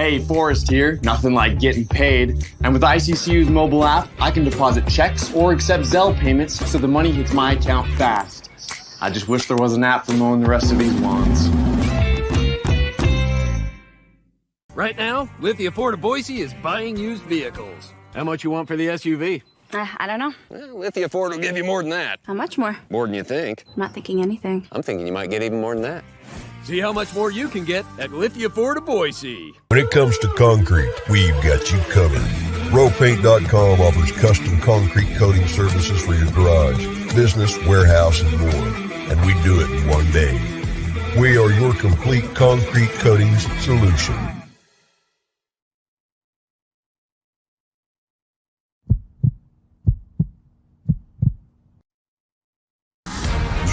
Hey, Forrest here. Nothing like getting paid. And with ICCU's mobile app, I can deposit checks or accept Zelle payments so the money hits my account fast. I just wish there was an app for mowing the rest of these lawns. Right now, Lithia Ford of Boise is buying used vehicles. How much you want for the SUV? I don't know. Well, Lithia Ford will give you more than that. How much more? More than you think. I'm not thinking anything. I'm thinking you might get even more than that. See how much more you can get at Lithia Ford of Boise. When it comes to concrete, we've got you covered. Rowpaint.com offers custom concrete coating services for your garage, business, warehouse, and more. And we do it in one day. We are your complete concrete coatings solution.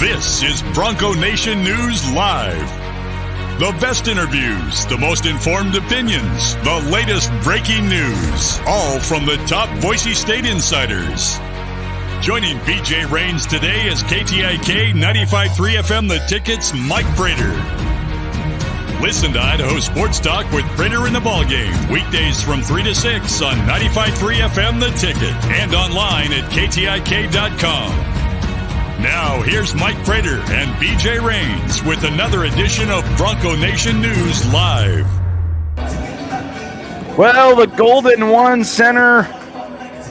This is Bronco Nation News Live. The best interviews, the most informed opinions, the latest breaking news, all from the top Boise State insiders. Joining BJ Rains today is KTIK 95.3 FM The Ticket's Mike Prater. Listen to Idaho Sports Talk with Prater in the Ballgame, weekdays from 3 to 6 on 95.3 FM The Ticket and online at KTIK.com. Now, here's Mike Prater and BJ Rains with another edition of Bronco Nation News Live. Well, the Golden One Center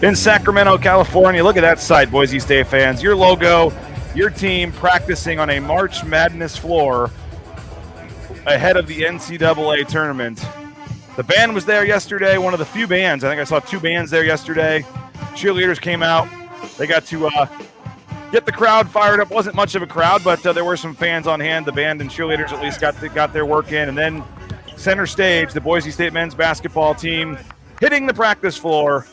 in Sacramento, California. Look at that side, Boise State fans. Your logo, your team practicing on a March Madness floor ahead of the NCAA Tournament. The band was there yesterday, one of the few bands. I think I saw two bands there yesterday. Cheerleaders came out. They got to get the crowd fired up. Wasn't much of a crowd, but there were some fans on hand. The band and cheerleaders at least got their work in. And then center stage, the Boise State men's basketball team hitting the practice floor,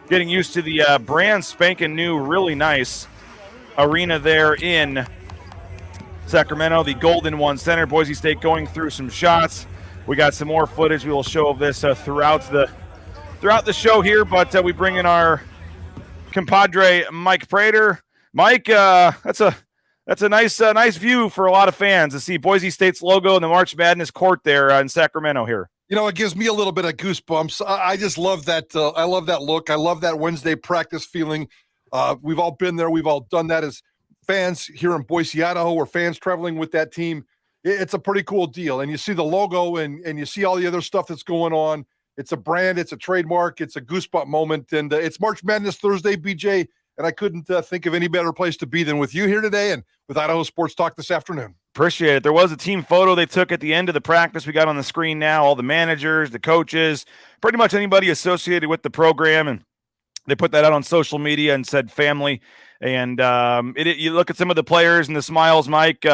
getting used to the brand spanking new, really nice arena there in Sacramento, the Golden One Center. Boise State going through some shots. We got some more footage we will show of this throughout the show here, but we bring in our compadre Mike Prater. Mike, that's a nice view for a lot of fans to see Boise State's logo in the March Madness court there in Sacramento here. You know, it gives me a little bit of goosebumps. I just love that. I love that look. I love that Wednesday practice feeling. We've all been there. We've all done that as fans here in Boise, Idaho, or fans traveling with that team. It's a pretty cool deal. And you see the logo and you see all the other stuff that's going on. It's a brand. It's a trademark. It's a goosebump moment. And it's March Madness Thursday, BJ. And I couldn't think of any better place to be than with you here today and with Idaho Sports Talk this afternoon. Appreciate it. There was a team photo they took at the end of the practice. We got on the screen now, all the managers, the coaches, pretty much anybody associated with the program. And they put that out on social media and said family. And you look at some of the players and the smiles, Mike.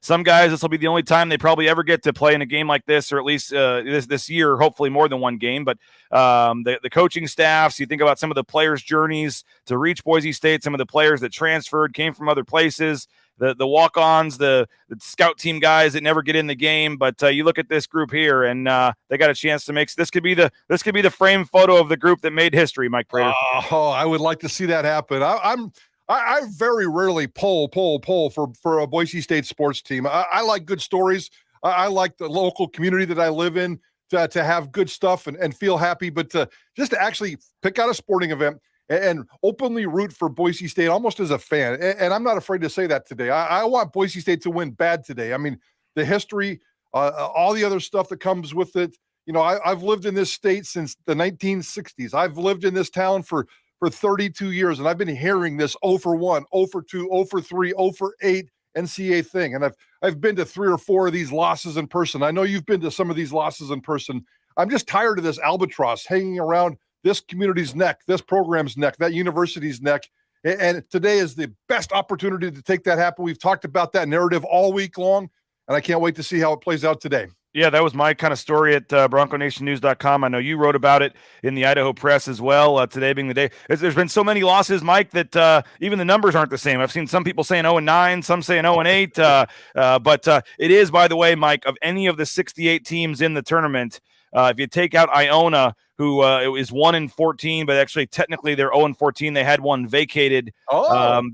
Some guys, this will be the only time they probably ever get to play in a game like this, or at least this year, hopefully more than one game. But the coaching staffs, you think about some of the players' journeys to reach Boise State, some of the players that transferred, came from other places, the walk-ons, the scout team guys that never get in the game. But you look at this group here, and they got a chance to make this could be the frame photo of the group that made history, Mike Prater. Oh, I would like to see that happen. I very rarely poll for a Boise State sports team. I like good stories. I like the local community that I live in to have good stuff and feel happy, but just to actually pick out a sporting event and openly root for Boise State almost as a fan. And I'm not afraid to say that today. I want Boise State to win bad today. I mean, the history, all the other stuff that comes with it. You know, I've lived in this state since the 1960s. I've lived in this town for 32 years, and I've been hearing this 0 for 1, 0 for 2, 0 for 3, 0 for 8 NCAA thing. And I've been to 3 or 4 of these losses in person. I know you've been to some of these losses in person. I'm just tired of this albatross hanging around this community's neck, this program's neck, that university's neck. And today is the best opportunity to take that happen. We've talked about that narrative all week long, and I can't wait to see how it plays out today. Yeah, that was my kind of story at BroncoNationNews.com. I know you wrote about it in the Idaho Press as well, today being the day. There's been so many losses, Mike, that even the numbers aren't the same. I've seen some people saying 0-9, some saying 0-8. But it is, by the way, Mike, of any of the 68 teams in the tournament, if you take out Iona, who is 1-14, but actually technically they're 0-14. They had one vacated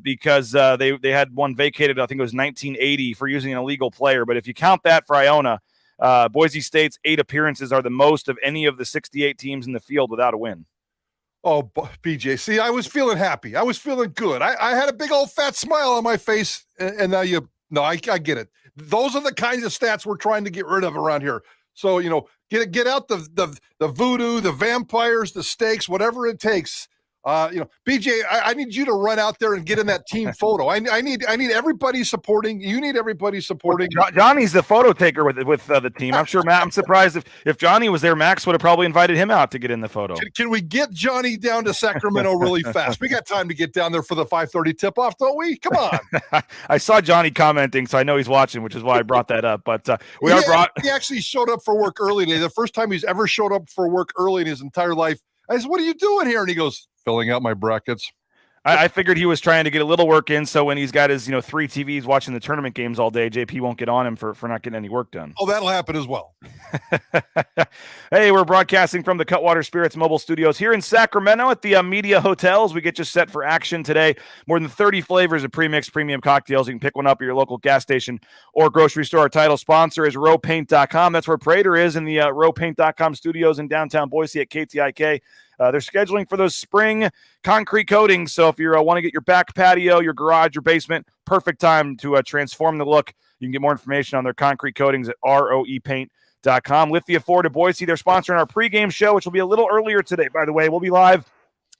because they had one vacated, I think it was 1980, for using an illegal player. But if you count that for Iona, Boise State's 8 appearances are the most of any of the 68 teams in the field without a win. Oh, BJ, see, I was feeling happy. I was feeling good. I had a big old fat smile on my face, and now I get it. Those are the kinds of stats we're trying to get rid of around here. So, get out the voodoo, the vampires, the stakes, whatever it takes. BJ, I need you to run out there and get in that team photo. I need everybody supporting. You need everybody supporting. Johnny's the photo taker with the team. I'm sure I'm surprised if Johnny was there, Max would have probably invited him out to get in the photo. Can we get Johnny down to Sacramento really fast? We got time to get down there for the 5:30 tip-off, don't we? Come on. I saw Johnny commenting, so I know he's watching, which is why I brought that up. But he actually showed up for work early today. The first time he's ever showed up for work early in his entire life. I said, "What are you doing here?" And he goes, "Filling out my brackets." I figured he was trying to get a little work in, so when he's got his 3 TVs watching the tournament games all day, JP won't get on him for not getting any work done. Oh, that'll happen as well. Hey, we're broadcasting from the Cutwater Spirits mobile studios here in Sacramento at the Media Hotels. We get you set for action today. More than 30 flavors of premixed premium cocktails. You can pick one up at your local gas station or grocery store. Our title sponsor is rowpaint.com. That's where Prater is in the rowpaint.com studios in downtown Boise at KTIK. They're scheduling for those spring concrete coatings. So if you want to get your back patio, your garage, your basement, perfect time to transform the look. You can get more information on their concrete coatings at roepaint.com. Lithia Ford of Boise, they're sponsoring our pregame show, which will be a little earlier today, by the way. We'll be live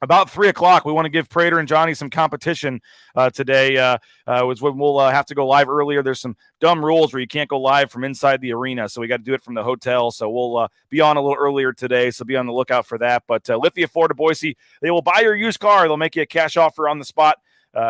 about 3 o'clock. We want to give Prater and Johnny some competition today. We'll have to go live earlier. There's some dumb rules where you can't go live from inside the arena, so we got to do it from the hotel. So we'll be on a little earlier today, so be on the lookout for that. But Lithia Ford of Boise, they will buy your used car. They'll make you a cash offer on the spot.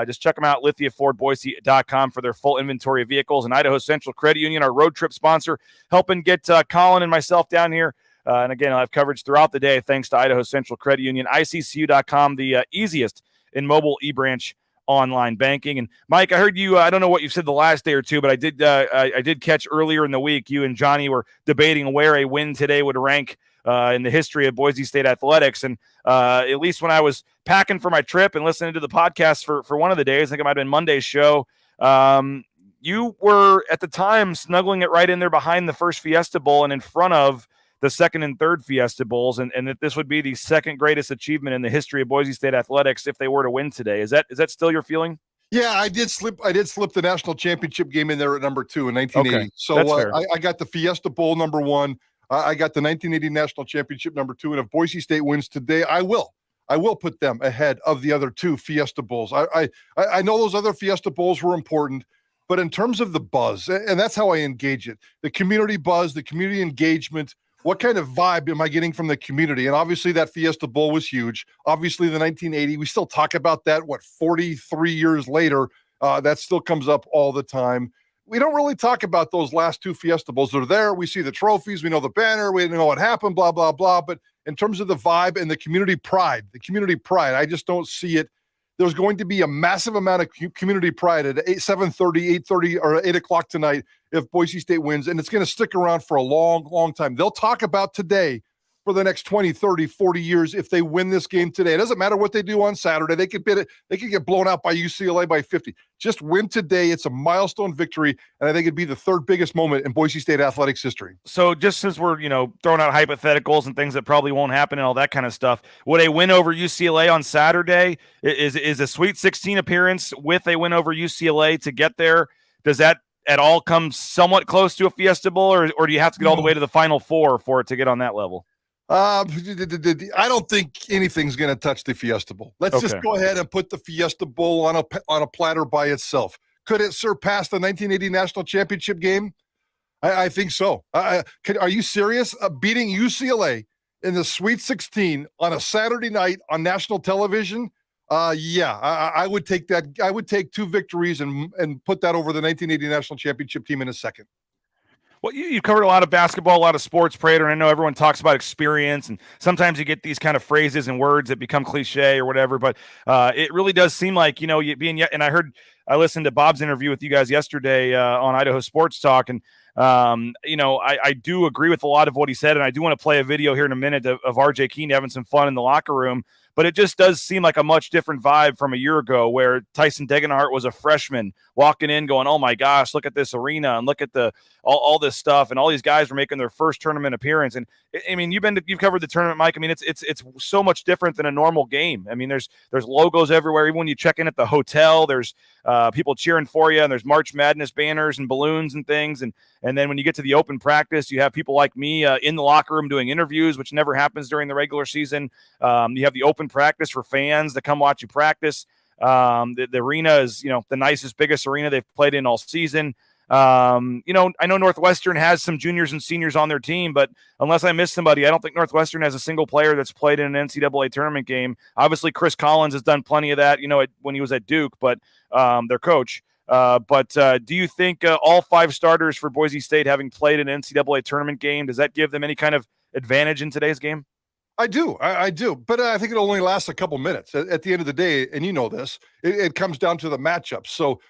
Just check them out, lithiafordboise.com for their full inventory of vehicles. And Idaho Central Credit Union, our road trip sponsor, helping get Colin and myself down here. And again, I'll have coverage throughout the day thanks to Idaho Central Credit Union, ICCU.com, the easiest in mobile e-branch online banking. And Mike, I heard you, I don't know what you've said the last day or two, but I did catch earlier in the week, you and Johnny were debating where a win today would rank in the history of Boise State athletics. And at least when I was packing for my trip and listening to the podcast for one of the days, I think it might have been Monday's show, you were at the time snuggling it right in there behind the first Fiesta Bowl and in front of the second and third Fiesta Bowls, and that this would be the second greatest achievement in the history of Boise State athletics if they were to win today. Is that still your feeling? Yeah, I did slip the national championship game in there at number 2 in 1980. Okay, so I got the Fiesta Bowl number 1. I got the 1980 national championship number 2. And if Boise State wins today, I will put them ahead of the other 2 Fiesta Bowls. I know those other Fiesta Bowls were important, but in terms of the buzz, and that's how I engage it, the community buzz, the community engagement. What kind of vibe am I getting from the community? And obviously that Fiesta Bowl was huge. Obviously the 1980, we still talk about that, 43 years later, that still comes up all the time. We don't really talk about those last 2 Fiesta Bowls. They're there. We see the trophies. We know the banner. We know what happened, blah, blah, blah. But in terms of the vibe and the community pride, I just don't see it. There's going to be a massive amount of community pride at 7:30, 8:30, or 8 o'clock tonight if Boise State wins, and it's going to stick around for a long, long time. They'll talk about today for the next 20, 30, 40 years if they win this game today. It doesn't matter what they do on Saturday. They could get blown out by UCLA by 50. Just win today. It's a milestone victory, and I think it'd be the 3rd biggest moment in Boise State athletics history. So just since we're, throwing out hypotheticals and things that probably won't happen and all that kind of stuff, would a win over UCLA on Saturday is a Sweet 16 appearance with a win over UCLA to get there? Does that at all come somewhat close to a Fiesta Bowl, or do you have to get all the way to the Final Four for it to get on that level? I don't think anything's going to touch the Fiesta Bowl. Let's just go ahead and put the Fiesta Bowl on a platter by itself. Could it surpass the 1980 national championship game? I think so. Are you serious? Beating UCLA in the Sweet 16 on a Saturday night on national television? I would take that. I would take 2 victories and put that over the 1980 national championship team in a second. Well, you covered a lot of basketball, a lot of sports, Prater, and I know everyone talks about experience, and sometimes you get these kind of phrases and words that become cliche or whatever, but it really does seem like, and I listened to Bob's interview with you guys yesterday on Idaho Sports Talk, and I do agree with a lot of what he said, and I do want to play a video here in a minute of RJ Keene having some fun in the locker room. but it just does seem like a much different vibe from a year ago where Tyson Degenhart was a freshman walking in going, oh my gosh, look at this arena and look at all this stuff. And all these guys were making their first tournament appearance. And I mean, you've covered the tournament, Mike. I mean, it's so much different than a normal game. I mean, there's logos everywhere. Even when you check in at the hotel, there's people cheering for you, and there's March Madness banners and balloons and things. And then when you get to the open practice, you have people like me in the locker room doing interviews, which never happens during the regular season. You have the open practice for fans that come watch you practice. The arena is, the nicest, biggest arena they've played in all season. I know Northwestern has some juniors and seniors on their team, but unless I miss somebody, I don't think Northwestern has a single player that's played in an NCAA tournament game. Obviously, Chris Collins has done plenty of that, when he was at Duke, but their coach. But do you think all 5 starters for Boise State having played an NCAA tournament game, does that give them any kind of advantage in today's game? I do. I do. But I think it only lasts a couple minutes. At the end of the day, and you know this, it comes down to the matchups. So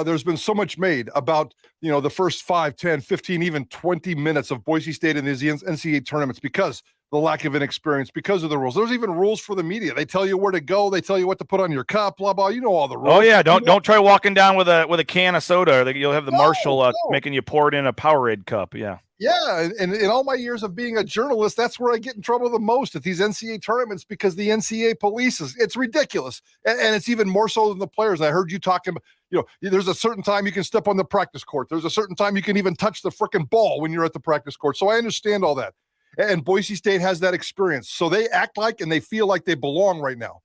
there's been so much made about, the first 5, 10, 15, even 20 minutes of Boise State in these NCAA tournaments because the lack of inexperience, because of the rules. There's even rules for the media. They tell you where to go. They tell you what to put on your cup, blah, blah. You know all the rules. Oh, yeah. Don't try walking down with a can of soda. You'll have the marshal making you pour it in a Powerade cup. Yeah. Yeah, and in all my years of being a journalist, that's where I get in trouble the most at these NCAA tournaments because the NCAA polices. It's ridiculous, and it's even more so than the players. And I heard you talking about, there's a certain time you can step on the practice court. There's a certain time you can even touch the frickin' ball when you're at the practice court. So I understand all that, and Boise State has that experience. So they act like and they feel like they belong right now,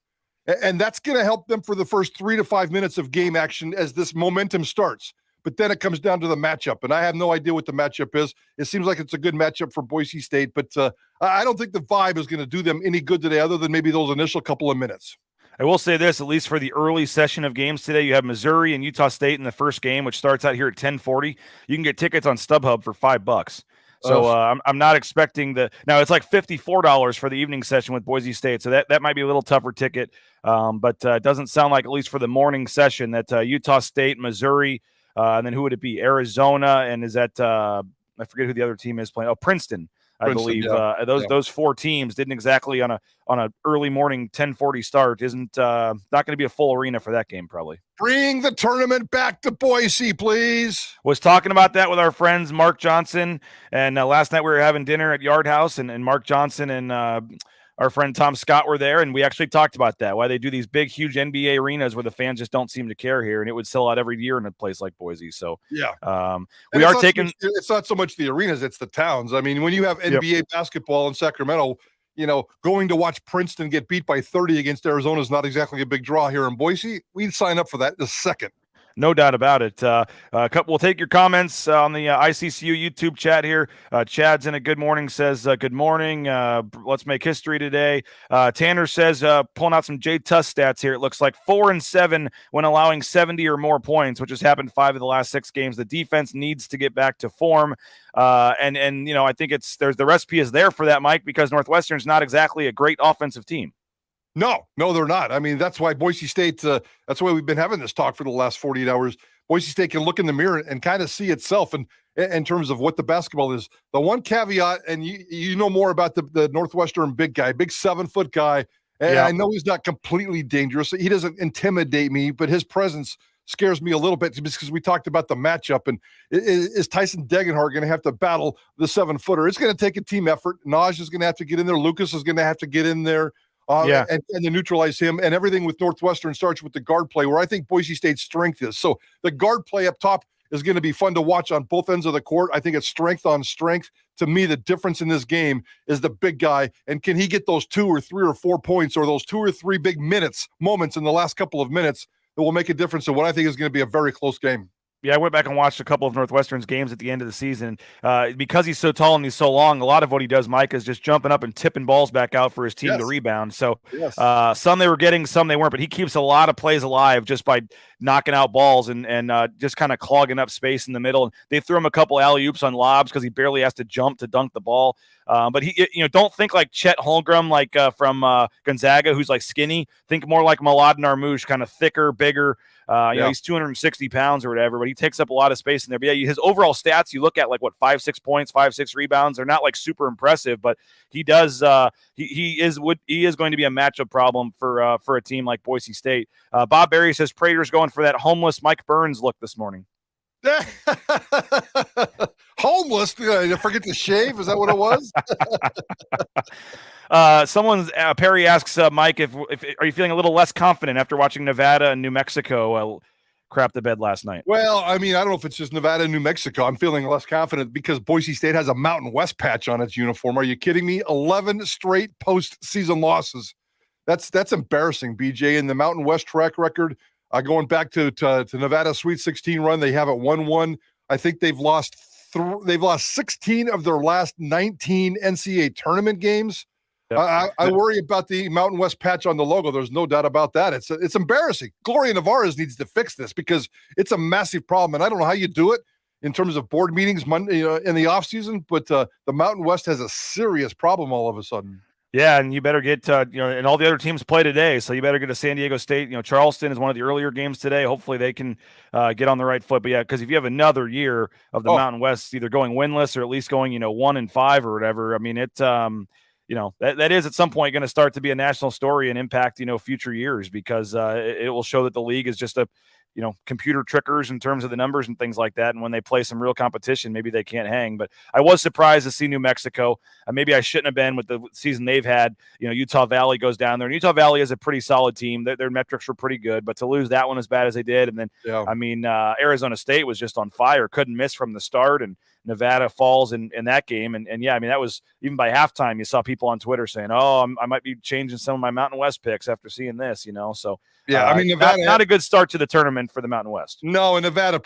and that's going to help them for the first 3 to 5 minutes of game action as this momentum starts. But then it comes down to the matchup, and I have no idea what the matchup is. It seems like it's a good matchup for Boise State, but I don't think the vibe is going to do them any good today other than maybe those initial couple of minutes. I will say this, at least for the early session of games today, you have Missouri and Utah State in the first game, which starts out here at 10:40. You can get tickets on StubHub for $5. So I'm not expecting now it's like $54 for the evening session with Boise State. So that might be a little tougher ticket. But it doesn't sound like, at least for the morning session, that Utah State, Missouri, and then who would it be? Arizona, and is that I forget who the other team is playing. Oh, Princeton, I believe. Yeah. Those 4 teams didn't exactly on a early morning 10:40 start. Isn't not going to be a full arena for that game probably. Bring the tournament back to Boise, please. Was talking about that with our friends Mark Johnson, and last night we were having dinner at Yard House, and Mark Johnson and our friend Tom Scott were there, and we actually talked about that, why they do these big, huge NBA arenas where the fans just don't seem to care here, and it would sell out every year in a place like Boise. So, yeah, we are taking – it's not so much the arenas, it's the towns. I mean, when you have NBA basketball in Sacramento, going to watch Princeton get beat by 30 against Arizona is not exactly a big draw here in Boise. We'd sign up for that in a second. No doubt about it. We'll take your comments on the ICCU YouTube chat here. Chad's in a good morning, says, good morning. Let's make history today. Tanner says, pulling out some Jay Tuss stats here. It looks like 4-7 when allowing 70 or more points, which has happened 5 of the last 6 games. The defense needs to get back to form. And I think the recipe is there for that, Mike, because Northwestern's not exactly a great offensive team. No, they're not. I mean, that's why Boise State, that's why we've been having this talk for the last 48 hours. Boise State can look in the mirror and kind of see itself in terms of what the basketball is. The one caveat, and you know more about the Northwestern big guy, big 7-foot guy, and I know he's not completely dangerous. He doesn't intimidate me, but his presence scares me a little bit because we talked about the matchup. And is Tyson Degenhart going to have to battle the 7-footer? It's going to take a team effort. Naj is going to have to get in there. Lucas is going to have to get in there. And to neutralize him, and everything with Northwestern starts with the guard play, where I think Boise State's strength is. So the guard play up top is going to be fun to watch on both ends of the court. I think it's strength on strength. To me, the difference in this game is the big guy, and can he get those 2 or 3 or 4 points, or those 2 or 3 big moments in the last couple of minutes that will make a difference in what I think is going to be a very close game. Yeah, I went back and watched a couple of Northwestern's games at the end of the season. Because he's so tall and he's so long, a lot of what he does, Mike, is just jumping up and tipping balls back out for his team to rebound. So some they were getting, some they weren't, but he keeps a lot of plays alive just by knocking out balls and just kind of clogging up space in the middle. And they threw him a couple alley-oops on lobs because he barely has to jump to dunk the ball. But don't think like Chet Holmgren, like from Gonzaga, who's like skinny. Think more like Mladen Armouche, kind of thicker, bigger. He's 260 pounds or whatever, but he takes up a lot of space in there. But yeah, his overall stats, you look at 5-6 points, 5-6 rebounds. They're not super impressive, but he does. He is going to be a matchup problem for a team like Boise State. Bob Berry says Prater's going for that homeless Mike Burns look this morning. Homeless? Did I forget to shave? Is that what it was? Perry asks Mike if are you feeling a little less confident after watching Nevada and New Mexico crap the bed last night? Well, I mean, I don't know if it's just Nevada and New Mexico. I'm feeling less confident because Boise State has a Mountain West patch on its uniform. Are you kidding me? 11 straight postseason losses. That's embarrassing, BJ. And the Mountain West track record, going back to Nevada Sweet 16 run, they haven't won one. I think they've lost 16 of their last 19 NCAA tournament games. Yep. I worry about the Mountain West patch on the logo. There's no doubt about that. It's embarrassing. Gloria Navarez needs to fix this because it's a massive problem. And I don't know how you do it in terms of board meetings Monday in the off season, but the Mountain West has a serious problem all of a sudden. Yeah, and you better get and all the other teams play today, so you better get to San Diego State. Charleston is one of the earlier games today. Hopefully they can get on the right foot. But yeah, because if you have another year of the Mountain West either going winless or at least going 1-5 or whatever, I mean it. That is at some point going to start to be a national story and impact future years because it will show that the league is just a computer trickers in terms of the numbers and things like that. And when they play some real competition, maybe they can't hang. But I was surprised to see New Mexico. Maybe I shouldn't have been with the season they've had. Utah Valley goes down there, and Utah Valley is a pretty solid team. Their metrics were pretty good, but to lose that one as bad as they did, and then Arizona State was just on fire, couldn't miss from the start, and Nevada falls in that game. And yeah, I mean, that was even by halftime, you saw people on Twitter saying, I might be changing some of my Mountain West picks after seeing this, so. Yeah, I mean, Nevada not a good start to the tournament for the Mountain West. No, and Nevada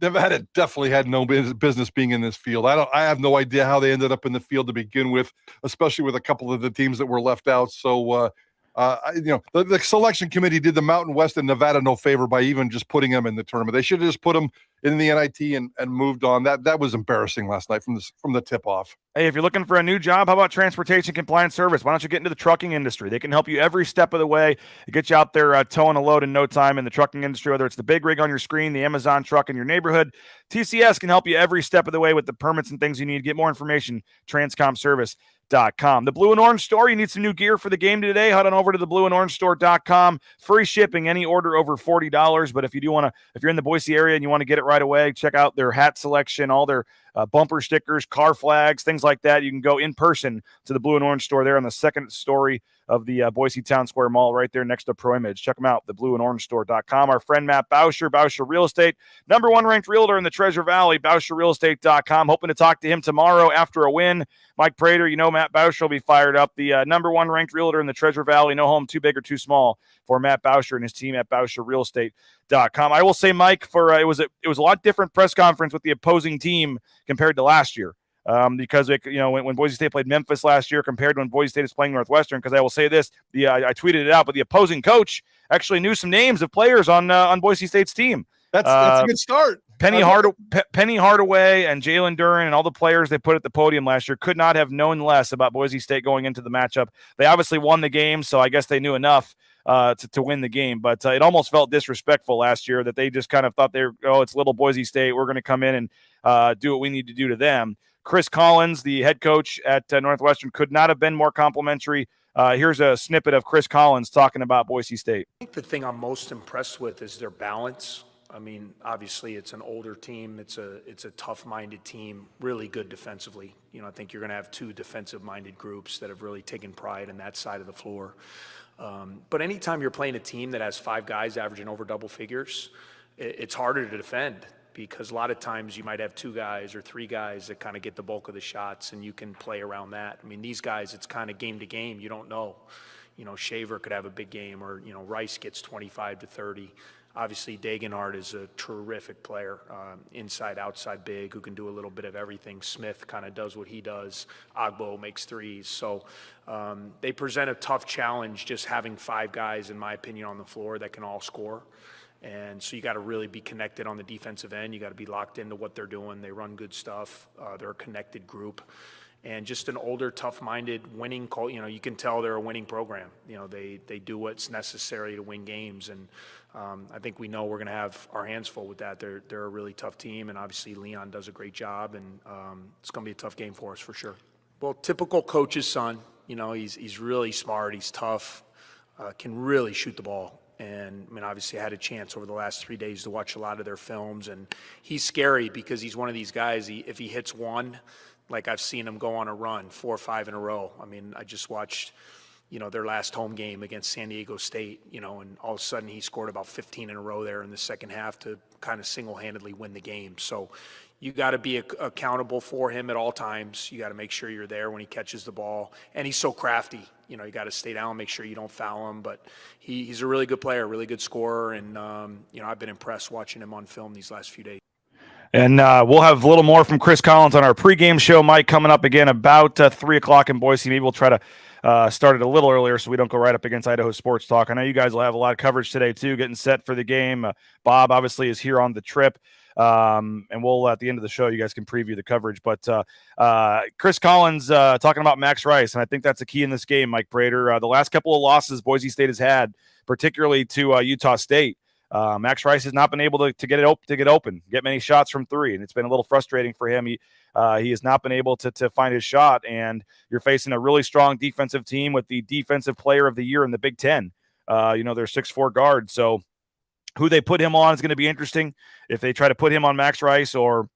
Nevada definitely had no business being in this field. I have no idea how they ended up in the field to begin with, especially with a couple of the teams that were left out. So, the selection committee did the Mountain West and Nevada no favor by even just putting them in the tournament. They should have just put them in the NIT and moved on. That was embarrassing last night from the tip off. Hey, if you're looking for a new job, how about Transportation Compliance Service? Why don't you get into the trucking industry? They can help you every step of the way. Get you out there towing a load in no time in the trucking industry, whether it's the big rig on your screen, the Amazon truck in your neighborhood. TCS can help you every step of the way with the permits and things you need. Get more information, transcomservice.com. The Blue and Orange Store, you need some new gear for the game today, head on over to the blueandorangestore.com. Free shipping, any order over $40. But if you're in the Boise area and you want to get it right away, check out their hat selection, all their bumper stickers, car flags, things like that. You can go in person to the Blue and Orange Store there on the second story of the Boise Town Square Mall right there next to Pro Image. Check them out, theblueandorangestore.com. Our friend Matt Bauscher, Bauscher Real Estate, number one ranked realtor in the Treasure Valley, BauscherRealEstate.com. Hoping to talk to him tomorrow after a win. Mike Prater, Matt Bauscher will be fired up. The number one ranked realtor in the Treasure Valley. No home too big or too small for Matt Bauscher and his team at BauscherRealEstate.com. I will say, Mike, it was a lot different press conference with the opposing team compared to last year. Because when Boise State played Memphis last year compared to when Boise State is playing Northwestern, because I will say this, I tweeted it out, but the opposing coach actually knew some names of players on Boise State's team. That's a good start. Penny Hardaway and Jalen Duren and all the players they put at the podium last year could not have known less about Boise State going into the matchup. They obviously won the game, so I guess they knew enough to win the game. But it almost felt disrespectful last year that they just kind of thought it's little Boise State. We're going to come in and do what we need to do to them. Chris Collins, the head coach at Northwestern, could not have been more complimentary. Here's a snippet of Chris Collins talking about Boise State. I think the thing I'm most impressed with is their balance. I mean, obviously it's an older team. It's a tough-minded team, really good defensively. I think you're going to have two defensive-minded groups that have really taken pride in that side of the floor. But anytime you're playing a team that has five guys averaging over double figures, it's harder to defend, because a lot of times you might have two guys or three guys that kind of get the bulk of the shots, and you can play around that. I mean, these guys, it's kind of game to game. You don't know. Shaver could have a big game, or, Rice gets 25 to 30. Obviously, Dagenhart is a terrific player, inside, outside big, who can do a little bit of everything. Smith kind of does what he does. Agbo makes threes. So they present a tough challenge, just having five guys, in my opinion, on the floor that can all score. And so you got to really be connected on the defensive end. You got to be locked into what they're doing. They run good stuff. They're a connected group. and just an older, tough-minded, winning. You can tell they're a winning program. They do what's necessary to win games, and I think we know we're going to have our hands full with that. They're a really tough team, and obviously Leon does a great job, and it's going to be a tough game for us for sure. Well, typical coach's son. He's really smart. He's tough. Can really shoot the ball. And I mean, obviously I had a chance over the last 3 days to watch a lot of their films, and he's scary because he's one of these guys, if he hits one, like I've seen him go on a run 4 or 5 in a row. I mean, I just watched, their last home game against San Diego State, and all of a sudden he scored about 15 in a row there in the second half to kind of single-handedly win the game. So you got to be accountable for him at all times. You got to make sure you're there when he catches the ball. And he's so crafty. You got to stay down, make sure you don't foul him. But he's a really good player, really good scorer. And, I've been impressed watching him on film these last few days. And we'll have a little more from Chris Collins on our pregame show, Mike, coming up again about 3 o'clock in Boise. Maybe we'll try to start it a little earlier so we don't go right up against Idaho Sports Talk. I know you guys will have a lot of coverage today, too, getting set for the game. Bob, obviously, is here on the trip. And we'll, at the end of the show, you guys can preview the coverage. But Chris Collins talking about Max Rice, and I think that's a key in this game, Mike Prater. The last couple of losses Boise State has had, particularly to Utah State, Max Rice has not been able to get open, get many shots from 3, and it's been a little frustrating for him. He has not been able to find his shot, and you're facing a really strong defensive team with the defensive player of the year in the Big Ten. They're 6'4" guards, so who they put him on is going to be interesting if they try to put him on Max Rice or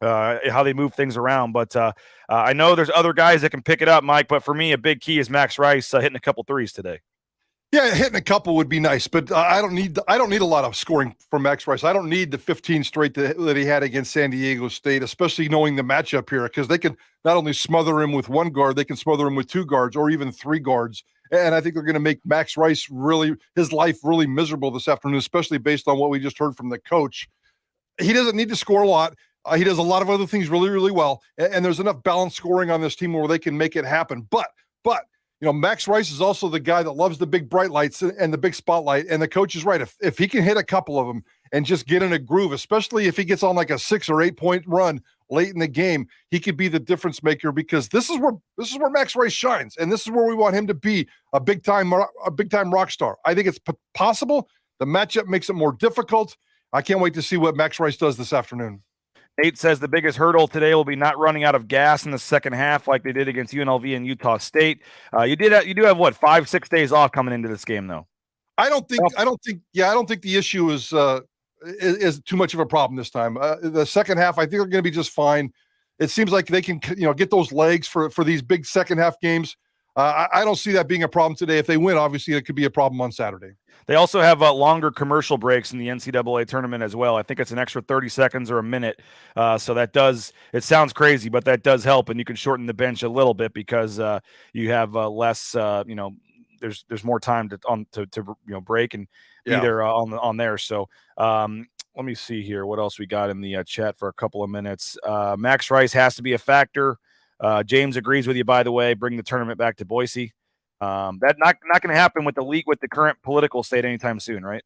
how they move things around. But I know there's other guys that can pick it up, Mike, but for me, a big key is Max Rice hitting a couple threes today. Yeah, hitting a couple would be nice, but I don't need a lot of scoring from Max Rice. I don't need the 15 straight that he had against San Diego State, especially knowing the matchup here, because they can not only smother him with 1 guard, they can smother him with 2 guards or even 3 guards. And I think they're going to make Max Rice his life really miserable this afternoon, especially based on what we just heard from the coach. He doesn't need to score a lot. He does a lot of other things really, really well. And there's enough balanced scoring on this team where they can make it happen. But Max Rice is also the guy that loves the big bright lights and the big spotlight. And the coach is right. If he can hit a couple of them and just get in a groove, especially if he gets on like a 6 or 8 point run late in the game, he could be the difference maker, because this is where Max Rice shines, and this is where we want him to be a big time rock star. I think it's possible. The matchup makes it more difficult. I can't wait to see what Max Rice does this afternoon. Nate says the biggest hurdle today will be not running out of gas in the second half like they did against UNLV and Utah State. You do have 5-6 days off coming into this game, though. I don't think the issue is too much of a problem this time. The second half, I think they're going to be just fine. It seems like they can, get those legs for these big second half games. I don't see that being a problem today. If they win, obviously it could be a problem on Saturday. They also have longer commercial breaks in the NCAA tournament as well. I think it's an extra 30 seconds or a minute. So it sounds crazy, but that does help. And you can shorten the bench a little bit because you have less, there's more time to break and be there on there. So let me see here. What else we got in the chat for a couple of minutes? Max Rice has to be a factor. James agrees with you, by the way. Bring the tournament back to Boise. That's not going to happen with the current political state anytime soon, right?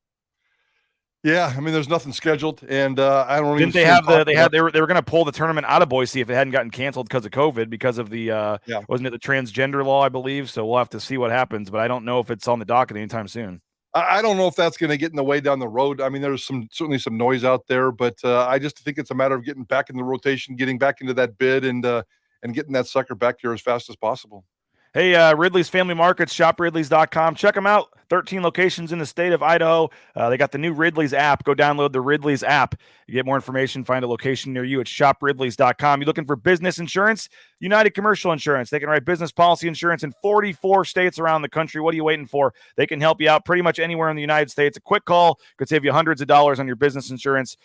Yeah, I mean, there's nothing scheduled, and I don't. Didn't they have they were going to pull the tournament out of Boise if it hadn't gotten canceled because of COVID, because of the wasn't it the transgender law, I believe? So we'll have to see what happens, but I don't know if it's on the docket anytime soon. I don't know if that's going to get in the way down the road. I mean, there's certainly some noise out there, but I just think it's a matter of getting back in the rotation, getting back into that bid, and getting that sucker back here as fast as possible. Hey, Ridley's Family Markets, shopridleys.com. Check them out. 13 locations in the state of Idaho. They got the new Ridley's app. Go download the Ridley's app. You get more information, find a location near you at shopridleys.com. You looking for business insurance? United Commercial Insurance. They can write business policy insurance in 44 states around the country. What are you waiting for? They can help you out pretty much anywhere in the United States. A quick call could save you hundreds of dollars on your business insurance.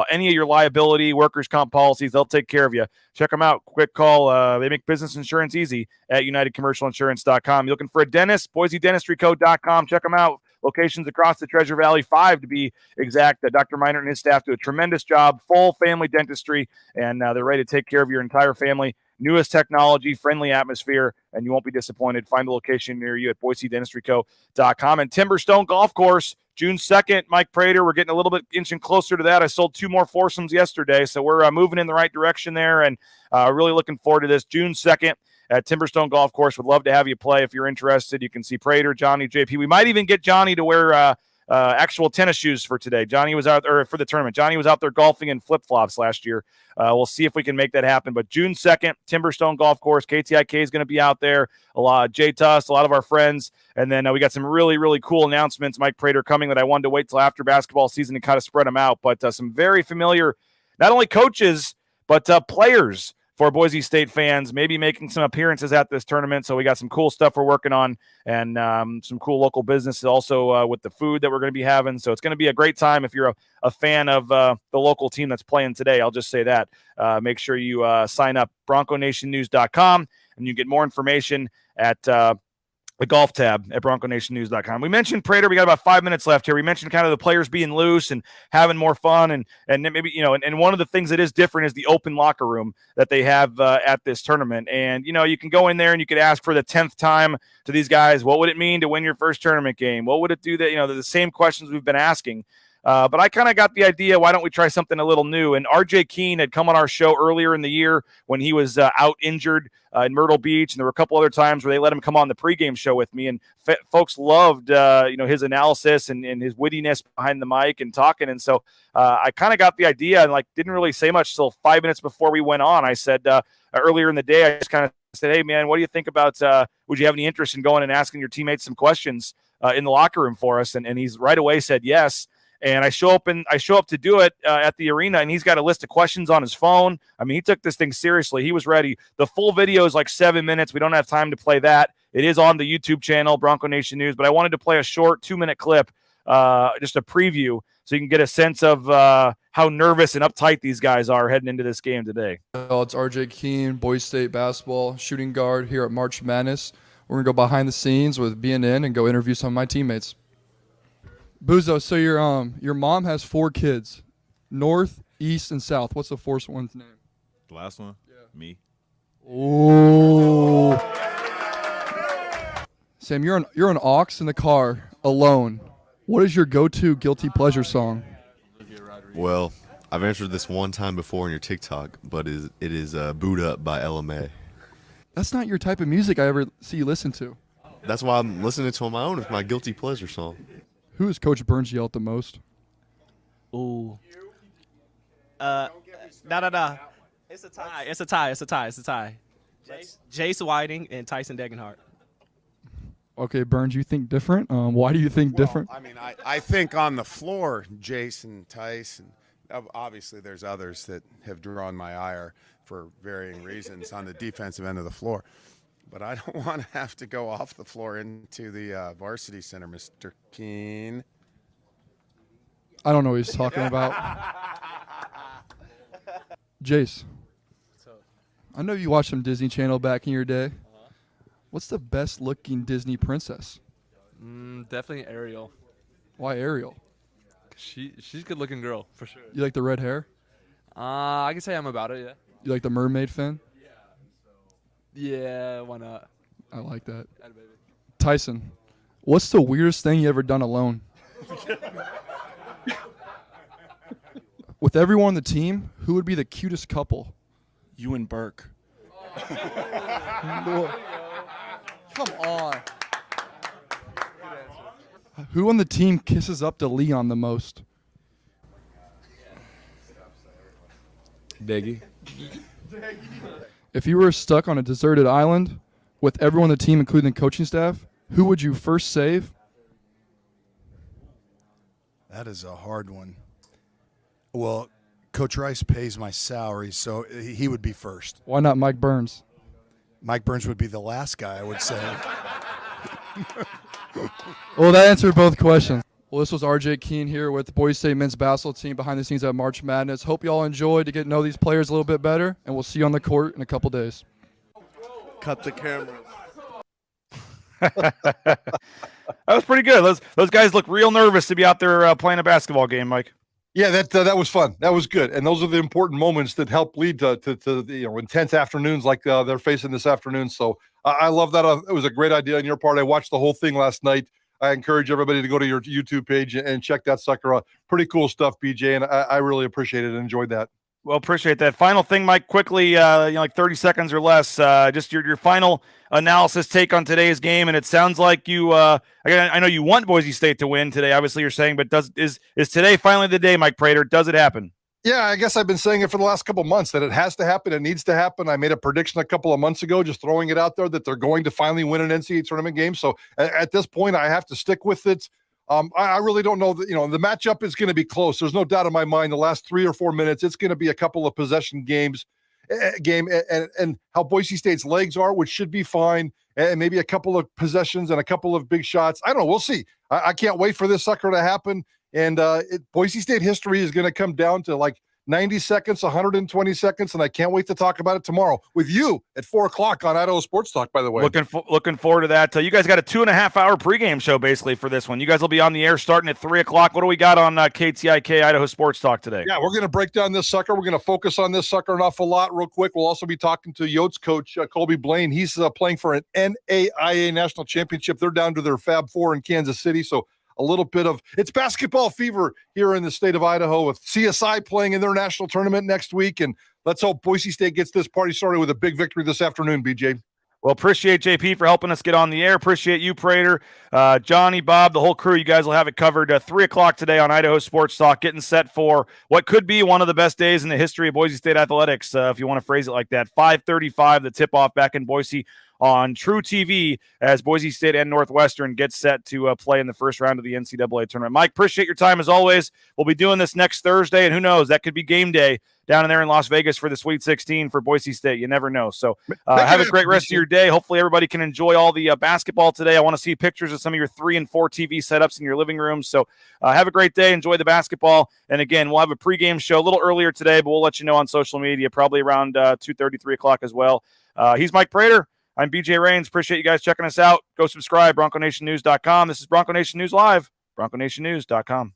Any of your liability, workers' comp policies, they'll take care of you. Check them out. Quick call. They make business insurance easy at UnitedCommercialInsurance.com. You looking for a dentist? BoiseDentistryCo.com. Check them out. Locations across the Treasure Valley, 5 to be exact. Dr. Meinert and his staff do a tremendous job, full family dentistry, and they're ready to take care of your entire family. Newest technology, friendly atmosphere, and you won't be disappointed. Find a location near you at BoiseDentistryCo.com. And Timberstone Golf Course, June 2nd, Mike Prater. We're getting a little bit inching closer to that. I sold 2 more foursomes yesterday, so we're moving in the right direction there, and really looking forward to this. June 2nd at Timberstone Golf Course. Would love to have you play if you're interested. You can see Prater, Johnny, JP. We might even get Johnny to wear actual tennis shoes for today. Johnny was out there for the tournament. Johnny was out there golfing in flip-flops last year. We'll see if we can make that happen. But June 2nd, Timberstone Golf Course. KTIK is going to be out there. A lot, Jay Tuss, a lot of our friends. And then we got some really, really cool announcements, Mike Prater, coming that I wanted to wait till after basketball season to kind of spread them out. But some very familiar, not only coaches, but players for Boise State fans, maybe making some appearances at this tournament. So we got some cool stuff we're working on, and some cool local businesses also with the food that we're going to be having. So it's going to be a great time if you're a fan of the local team that's playing today. I'll just say that. Make sure you sign up, BroncoNationNews.com, and you get more information at the golf tab at BroncoNationNews.com. We mentioned Prater. We got about 5 minutes left here. We mentioned kind of the players being loose and having more fun, and maybe, and one of the things that is different is the open locker room that they have at this tournament. And, you can go in there and you could ask for the 10th time to these guys, what would it mean to win your first tournament game? What would it do that, the same questions we've been asking. But I kind of got the idea, why don't we try something a little new? And RJ Keene had come on our show earlier in the year when he was out injured in Myrtle Beach, and there were a couple other times where they let him come on the pregame show with me, and folks loved his analysis and his wittiness behind the mic and talking. And so I kind of got the idea, and didn't really say much till 5 minutes before we went on. I said earlier in the day, I just kind of said, hey man, what do you think about would you have any interest in going and asking your teammates some questions in the locker room for us? And he's right away said yes. And I show up to do it at the arena, and he's got a list of questions on his phone. I mean, he took this thing seriously. He was ready. The full video is 7 minutes. We don't have time to play that. It is on the YouTube channel, Bronco Nation News, but I wanted to play a short 2-minute clip, just a preview, so you can get a sense of how nervous and uptight these guys are heading into this game today. It's RJ Keene, Boise State basketball, shooting guard here at March Madness. We're going to go behind the scenes with BNN and go interview some of my teammates. Buzo, so your mom has 4 kids, north, east, and south. What's the fourth one's name? The last one? Yeah. Me. Oh. Sam, you're an aux in the car alone. What is your go-to guilty pleasure song? Well, I've answered this one time before on your TikTok, but it is Boot Up by LMA. That's not your type of music I ever see you listen to. That's why I'm listening to on my own. It's my guilty pleasure song. Who has Coach Burns yelled the most? Ooh. No. It's a tie. It's a tie. Jace Whiting and Tyson Degenhart. Okay, Burns, you think different? Why do you think different? I mean, I think on the floor, Jason, Tyson, obviously there's others that have drawn my ire for varying reasons on the defensive end of the floor. But I don't want to have to go off the floor into the varsity center, Mr. Keene. I don't know what he's talking about. Jace, I know you watched some Disney Channel back in your day. What's the best-looking Disney princess? Definitely Ariel. Why Ariel? She's a good-looking girl, for sure. You like the red hair? I can say I'm about it, yeah. You like the mermaid fin? Yeah, why not? I like that. Tyson, what's the weirdest thing you ever done alone? With everyone on the team, who would be the cutest couple? You and Burke. Come on. Who on the team kisses up to Leon the most? Deggy. If you were stuck on a deserted island with everyone on the team, including the coaching staff, who would you first save? That is a hard one. Well, Coach Rice pays my salary, so he would be first. Why not Mike Burns? Mike Burns would be the last guy, I would say. Well, that answered both questions. Well, this was RJ Keene here with the Boise State men's basketball team behind the scenes at March Madness. Hope you all enjoyed to get to know these players a little bit better, and we'll see you on the court in a couple days. Cut the camera. That was pretty good. Those guys look real nervous to be out there playing a basketball game, Mike. Yeah, that was fun. That was good, and those are the important moments that help lead to intense afternoons like they're facing this afternoon. So I love that. It was a great idea on your part. I watched the whole thing last night. I encourage everybody to go to your YouTube page and check that sucker out. Pretty cool stuff, BJ, and I really appreciate it and enjoyed that. Well, appreciate that. Final thing, Mike, quickly, like 30 seconds or less, just your final analysis take on today's game. And it sounds like you, I know you want Boise State to win today, obviously you're saying, but is today finally the day, Mike Prater? Does it happen? Yeah, I guess I've been saying it for the last couple of months that it has to happen. It needs to happen. I made a prediction a couple of months ago, just throwing it out there that they're going to finally win an NCAA tournament game. So at this point, I have to stick with it. I really don't know that, the matchup is going to be close. There's no doubt in my mind the last 3 or 4 minutes, it's going to be a couple of possession game and how Boise State's legs are, which should be fine. And maybe a couple of possessions and a couple of big shots. I don't know. We'll see. I can't wait for this sucker to happen. And Boise State history is going to come down to like 90 seconds, 120 seconds, and I can't wait to talk about it tomorrow with you at 4 o'clock on Idaho Sports Talk, by the way. Looking forward to that. You guys got a 2.5-hour pregame show basically for this one. You guys will be on the air starting at 3 o'clock. What do we got on KTIK Idaho Sports Talk today? Yeah, we're going to break down this sucker. We're going to focus on this sucker an awful lot real quick. We'll also be talking to Yotes coach Colby Blaine. He's playing for an NAIA national championship. They're down to their Fab Four in Kansas City, so a little bit of it's basketball fever here in the state of Idaho with CSI playing in their national tournament next week. And let's hope Boise State gets this party started with a big victory this afternoon, BJ. Well, appreciate JP for helping us get on the air. Appreciate you, Prater, Johnny, Bob, the whole crew. You guys will have it covered 3 o'clock today on Idaho Sports Talk, getting set for what could be one of the best days in the history of Boise State athletics, if you want to phrase it like that. 5:35, the tip-off back in Boise on True TV as Boise State and Northwestern get set to play in the first round of the NCAA tournament. Mike, appreciate your time as always. We'll be doing this next Thursday, and who knows, that could be game day down in there in Las Vegas for the Sweet 16 for Boise State. You never know. So have a great rest of your day. Hopefully everybody can enjoy all the basketball today. I want to see pictures of some of your 3 and 4 TV setups in your living room. So have a great day. Enjoy the basketball. And again, we'll have a pregame show a little earlier today, but we'll let you know on social media, probably around 2:30, 3 o'clock as well. He's Mike Prater. I'm BJ Rains. Appreciate you guys checking us out. Go subscribe, BroncoNationNews.com. This is Bronco Nation News Live, BroncoNationNews.com.